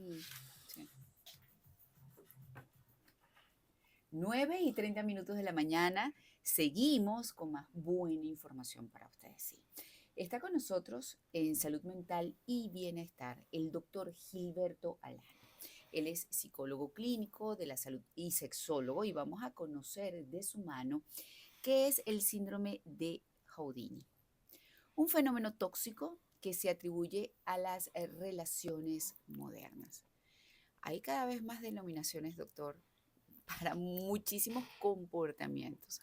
y sí, 9:30 de la mañana. Seguimos con más buena información para ustedes. Sí. Está con nosotros en salud mental y bienestar el doctor Gilberto Alano. Él es psicólogo clínico de la salud y sexólogo y vamos a conocer de su mano qué es el síndrome de Houdini, un fenómeno tóxico que se atribuye a las relaciones modernas. Hay cada vez más denominaciones, doctor, para muchísimos comportamientos.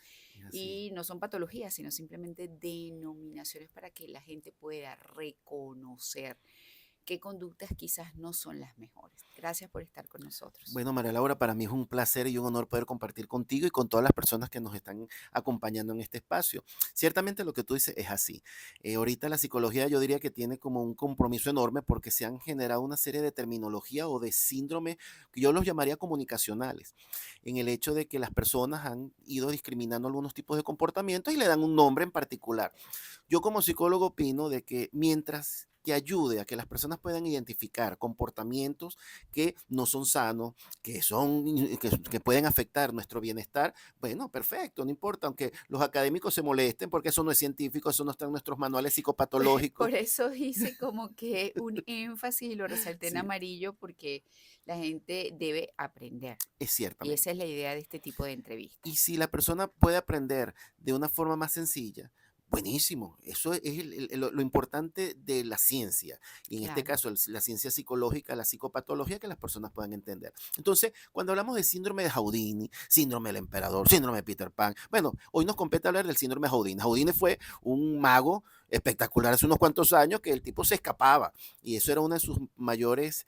Así. Y no son patologías, sino simplemente denominaciones para que la gente pueda reconocer qué conductas quizás no son las mejores. Gracias por estar con nosotros. Bueno, María Laura, para mí es un placer y un honor poder compartir contigo y con todas las personas que nos están acompañando en este espacio. Ciertamente lo que tú dices es así. Ahorita la psicología yo diría que tiene como un compromiso enorme porque se han generado una serie de terminología o de síndromes que yo los llamaría comunicacionales, en el hecho de que las personas han ido discriminando algunos tipos de comportamientos y le dan un nombre en particular. Yo como psicólogo opino de que mientras que ayude a que las personas puedan identificar comportamientos que no son sanos, que pueden afectar nuestro bienestar, bueno, perfecto, no importa, aunque los académicos se molesten porque eso no es científico, eso no está en nuestros manuales psicopatológicos. Por eso hice como que un énfasis y lo resalté en Sí, amarillo porque la gente debe aprender. es Y esa ciertamente. es la idea de este tipo de Y entrevistas. si la persona puede aprender de una forma más sencilla, buenísimo. Eso es lo importante de la ciencia. Y en este Claro. caso, la ciencia psicológica, la psicopatología, que las personas puedan entender. Entonces, cuando hablamos de síndrome de Houdini, síndrome del emperador, síndrome de Peter Pan, bueno, hoy nos compete hablar del síndrome de Houdini. Houdini fue un mago espectacular hace unos cuantos años que el tipo se escapaba. Y eso era una de sus mayores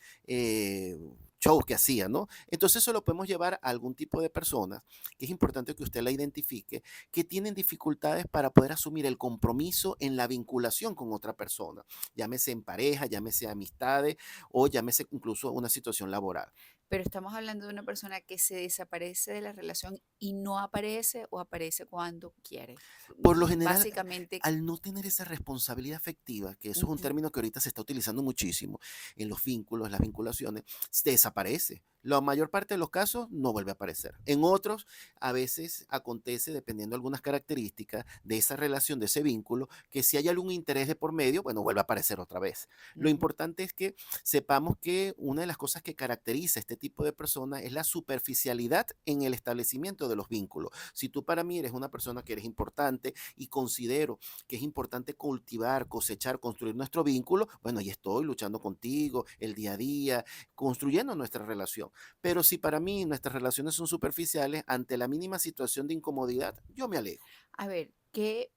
shows que hacía, ¿no? Entonces eso lo podemos llevar a algún tipo de personas que es importante que usted la identifique, que tienen dificultades para poder asumir el compromiso en la vinculación con otra persona, llámese en pareja, llámese amistades o llámese incluso una situación laboral. Pero estamos hablando de una persona que se desaparece de la relación y no aparece o aparece cuando quiere. Por lo general, Básicamente, al no tener esa responsabilidad afectiva, que eso es un ujú, término que ahorita se está utilizando muchísimo en los vínculos, las vinculaciones, se desaparece. La mayor parte de los casos no vuelve a aparecer. En otros, a veces acontece, dependiendo de algunas características de esa relación, de ese vínculo, que si hay algún interés de por medio, bueno, vuelve a aparecer otra vez. Lo ujú. importante es que sepamos que una de las cosas que caracteriza a este tipo de personas es la superficialidad en el establecimiento de los vínculos. Si tú para mí eres una persona que eres importante y considero que es importante cultivar, cosechar, construir nuestro vínculo, bueno, y estoy luchando contigo el día a día, construyendo nuestra relación. Pero si para mí nuestras relaciones son superficiales, ante la mínima situación de incomodidad, yo me alejo. A ver, ¿qué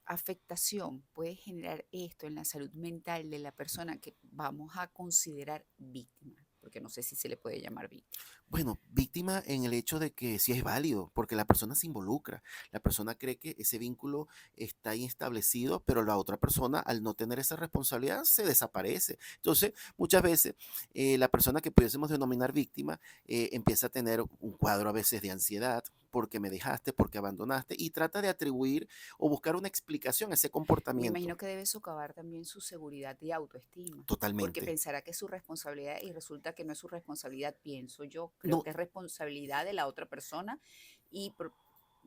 afectación puede generar esto en la salud mental de la persona que vamos a considerar víctima? Porque no sé si se le puede llamar víctima. Bueno, víctima en el hecho de que sí es válido, porque la persona se involucra. La persona cree que ese vínculo está ahí establecido, pero la otra persona, al no tener esa responsabilidad, se desaparece. Entonces, muchas veces, la persona que pudiésemos denominar víctima empieza a tener un cuadro a veces de ansiedad, porque me dejaste, porque abandonaste, y trata de atribuir o buscar una explicación a ese Me comportamiento. imagino que debe socavar también su seguridad y autoestima, porque Totalmente. pensará que es su responsabilidad y resulta que no es su responsabilidad, pienso yo. Creo No, que es responsabilidad de la otra persona y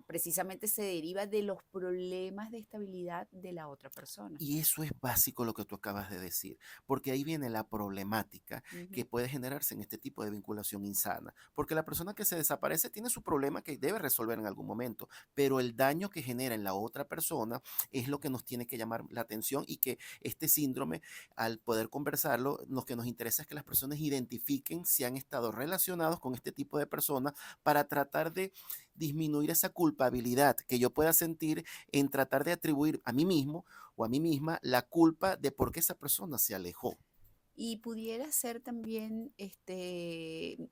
precisamente se deriva de los problemas de estabilidad de la otra persona. y eso es básico lo que tú acabas de decir, porque ahí viene la problemática que Ujú, puede generarse en este tipo de vinculación insana, porque la persona que se desaparece tiene su problema que debe resolver en algún momento, pero el daño que genera en la otra persona es lo que nos tiene que llamar la atención y que este síndrome, al poder conversarlo, lo que nos interesa es que las personas identifiquen si han estado relacionados con este tipo de personas para tratar de disminuir esa culpabilidad que yo pueda sentir en tratar de atribuir a mí mismo o a mí misma la culpa de por qué esa persona se alejó. y pudiera ser también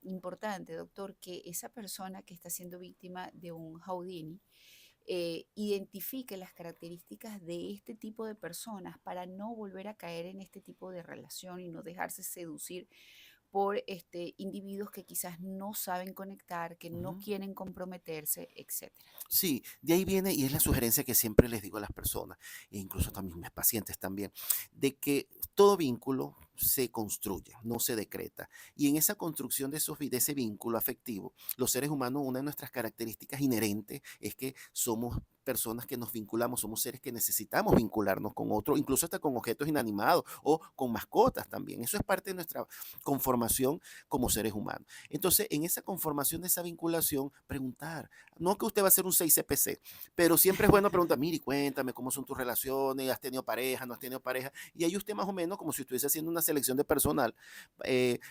importante, doctor, que esa persona que está siendo víctima de un Houdini identifique las características de este tipo de personas para no volver a caer en este tipo de relación y no dejarse seducir por individuos que quizás no saben conectar, que no Ujú. quieren comprometerse, etcétera. Sí, de ahí viene y es la sugerencia que siempre les digo a las personas, e incluso también mis pacientes también, de que todo vínculo se construye, no se decreta. Y en esa construcción de ese vínculo afectivo, los seres humanos, una de nuestras características inherentes es que somos personas que nos vinculamos, somos seres que necesitamos vincularnos con otros, incluso hasta con objetos inanimados o con mascotas también. Eso es parte de nuestra conformación como seres humanos. Entonces, en esa conformación de esa vinculación, preguntar, no que usted va a ser un 6 CPC, pero siempre es bueno preguntar, mire, cuéntame cómo son tus relaciones, has tenido pareja, no has tenido pareja, y ahí usted más o menos, como si estuviese haciendo una selección de personal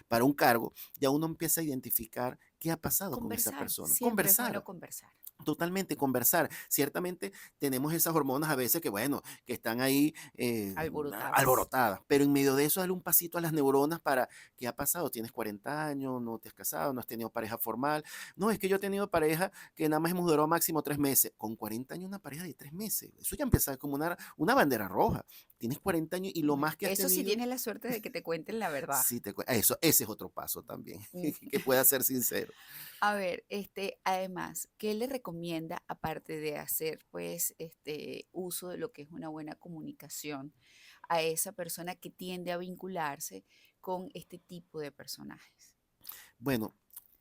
para un cargo, ya uno empieza a identificar qué ha pasado con esa Conversar, persona. siempre es bueno Conversar. conversar. Totalmente, conversar. Ciertamente tenemos esas hormonas a veces que, bueno, que están ahí Alborotadas. alborotadas, pero en medio de eso darle un pasito a las neuronas para, ¿qué ha pasado? ¿Tienes 40 años? ¿No te has casado? ¿No has tenido pareja formal? No, es que yo he tenido pareja que nada más hemos durado máximo 3 meses. Con 40 años una pareja de 3 meses. Eso ya empieza como una bandera roja. Tienes 40 años y lo Bueno, más que has eso sí tenido, tienes la suerte de que te cuenten la verdad. sí eso, ese es otro paso también, Mm, que pueda ser sincero. A ver, además, ¿qué le recomienda aparte de hacer, pues, uso de lo que es una buena comunicación a esa persona que tiende a vincularse con este tipo de personajes? Bueno,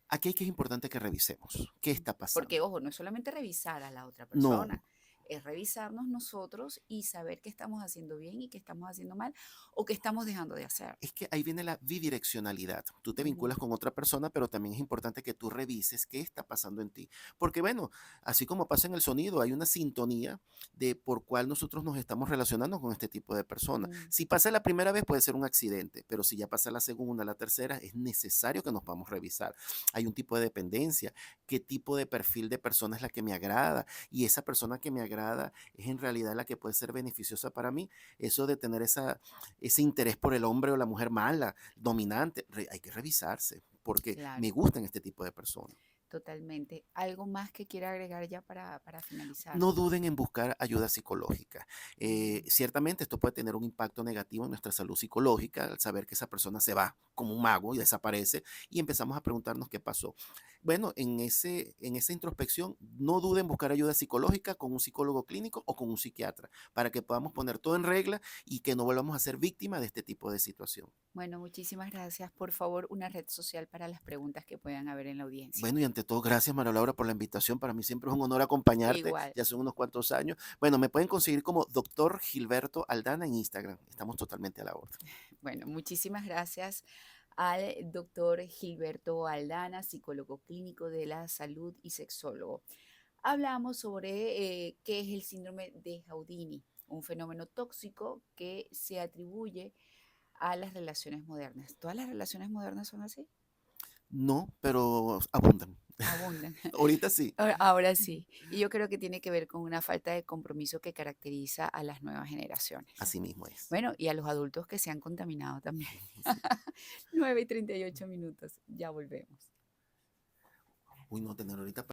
aquí es que es importante que revisemos qué está Porque, pasando. ojo, no es solamente revisar a la otra No, persona, es revisarnos nosotros y saber qué estamos haciendo bien y qué estamos haciendo mal o qué estamos dejando de hacer. es que ahí viene la bidireccionalidad. Tú te Ujú, vinculas con otra persona, pero también es importante que tú revises qué está pasando en ti. Porque bueno, así como pasa en el sonido, hay una sintonía de por cuál nosotros nos estamos relacionando con este tipo de personas. mm, Si pasa la primera vez puede ser un accidente, pero si ya pasa la segunda, la tercera, es necesario que nos vamos a revisar. Hay un tipo de dependencia, qué tipo de perfil de persona es la que me agrada y esa persona que me agrada es en realidad la que puede ser beneficiosa para mí. Eso de tener ese interés por el hombre o la mujer mala, dominante, hay que revisarse porque me claro, gustan este tipo de personas. totalmente. ¿Algo más que quiera agregar ya para finalizar? No duden en buscar ayuda psicológica. Mm, Ciertamente esto puede tener un impacto negativo en nuestra salud psicológica al saber que esa persona se va como un mago y desaparece y empezamos a preguntarnos qué pasó. Bueno, en esa introspección, no duden en buscar ayuda psicológica con un psicólogo clínico o con un psiquiatra para que podamos poner todo en regla y que no volvamos a ser víctimas de este tipo de situación. Bueno, muchísimas gracias. Por favor, una red social para las preguntas que puedan haber en la audiencia. Bueno, y ante todo, gracias, María Laura, por la invitación. Para mí siempre es un honor acompañarte. Igual. Ya son unos cuantos años. Bueno, me pueden conseguir como doctor Gilberto Aldana en Instagram. Estamos totalmente a la orden. Bueno, muchísimas gracias al doctor Gilberto Aldana, psicólogo clínico de la salud y sexólogo. Hablamos sobre qué es el síndrome de Houdini, un fenómeno tóxico que se atribuye a las relaciones modernas. ¿Todas las relaciones modernas son así? No, pero abundan. Abundan. Ahorita sí. Ahora sí. Y yo creo que tiene que ver con una falta de compromiso que caracteriza a las nuevas generaciones. Así mismo es. Bueno, y a los adultos que se han contaminado también. Sí. 9:38 minutos. Ya volvemos. Uy, no, tener ahorita